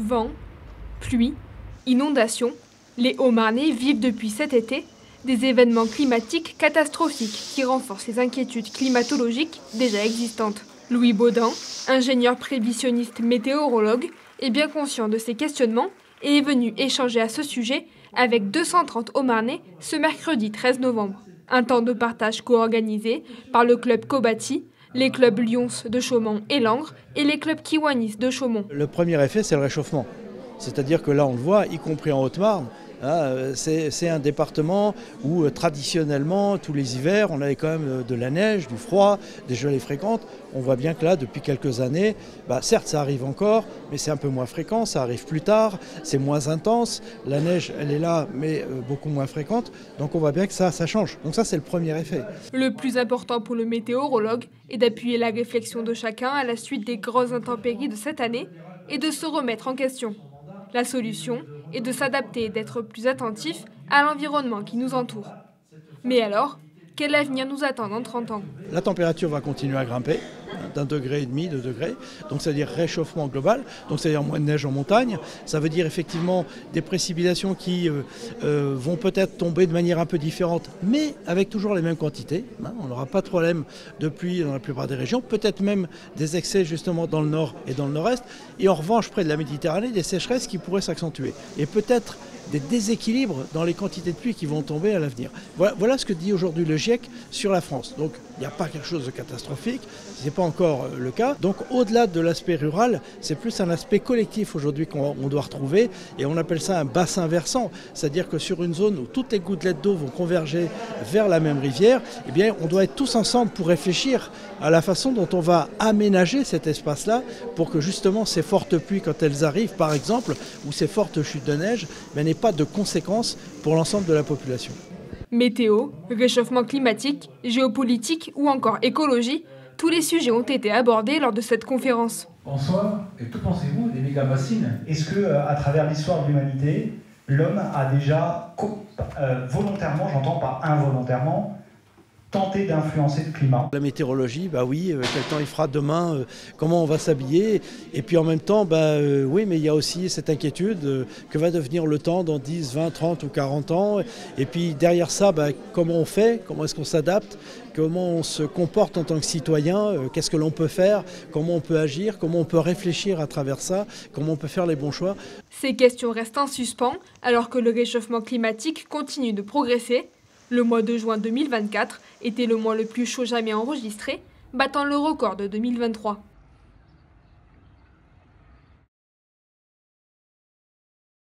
Vent, pluie, inondations, les Hauts-Marnais vivent depuis cet été des événements climatiques catastrophiques qui renforcent les inquiétudes climatologiques déjà existantes. Louis Baudin, ingénieur prévisionniste météorologue, est bien conscient de ces questionnements et est venu échanger à ce sujet avec 230 Hauts-Marnais ce mercredi 13 novembre. Un temps de partage co-organisé par le club Cobati, les clubs Lyons de Chaumont et Langres et les clubs Kiwanis de Chaumont. Le premier effet, c'est le réchauffement. C'est-à-dire que là, on le voit, y compris en Haute-Marne, c'est un département où traditionnellement, tous les hivers, on avait quand même de la neige, du froid, des gelées fréquentes. On voit bien que là, depuis quelques années, certes, ça arrive encore, mais c'est un peu moins fréquent, ça arrive plus tard, c'est moins intense. La neige, elle est là, mais beaucoup moins fréquente. Donc on voit bien que ça change. Donc ça, c'est le premier effet. Le plus important pour le météorologue est d'appuyer la réflexion de chacun à la suite des grosses intempéries de cette année et de se remettre en question. La solution est de s'adapter et d'être plus attentif à l'environnement qui nous entoure. Mais alors, quel avenir nous attend dans 30 ans ? La température va continuer à grimper d'1,5 degré, 2 degrés. Donc ça veut dire réchauffement global, donc ça veut dire moins de neige en montagne. Ça veut dire effectivement des précipitations qui vont peut-être tomber de manière un peu différente, mais avec toujours les mêmes quantités. On n'aura pas de problème de pluie dans la plupart des régions, peut-être même des excès justement dans le nord et dans le nord-est. Et en revanche, près de la Méditerranée, des sécheresses qui pourraient s'accentuer. Et peut-être des déséquilibres dans les quantités de pluie qui vont tomber à l'avenir. Voilà ce que dit aujourd'hui le GIEC sur la France. Donc il n'y a pas quelque chose de catastrophique, ce n'est pas encore le cas. Donc au-delà de l'aspect rural, c'est plus un aspect collectif aujourd'hui qu'on doit retrouver et on appelle ça un bassin versant. C'est-à-dire que sur une zone où toutes les gouttelettes d'eau vont converger vers la même rivière, eh bien, on doit être tous ensemble pour réfléchir à la façon dont on va aménager cet espace-là pour que justement ces fortes pluies, quand elles arrivent par exemple, ou ces fortes chutes de neige, n'aient pas de conséquences pour l'ensemble de la population. Météo, réchauffement climatique, géopolitique ou encore écologie, tous les sujets ont été abordés lors de cette conférence. En soi, que pensez-vous des méga-bassines ? Est-ce que, à travers l'histoire de l'humanité, l'homme a déjà volontairement, j'entends pas involontairement, tenter d'influencer le climat? La météorologie, oui, quel temps il fera demain, comment on va s'habiller. Et puis en même temps, oui, mais il y a aussi cette inquiétude, que va devenir le temps dans 10, 20, 30 ou 40 ans. Et puis derrière ça, comment on fait, comment est-ce qu'on s'adapte, comment on se comporte en tant que citoyen, qu'est-ce que l'on peut faire, comment on peut agir, comment on peut réfléchir à travers ça, comment on peut faire les bons choix. Ces questions restent en suspens alors que le réchauffement climatique continue de progresser. Le mois de juin 2024 était le mois le plus chaud jamais enregistré, battant le record de 2023.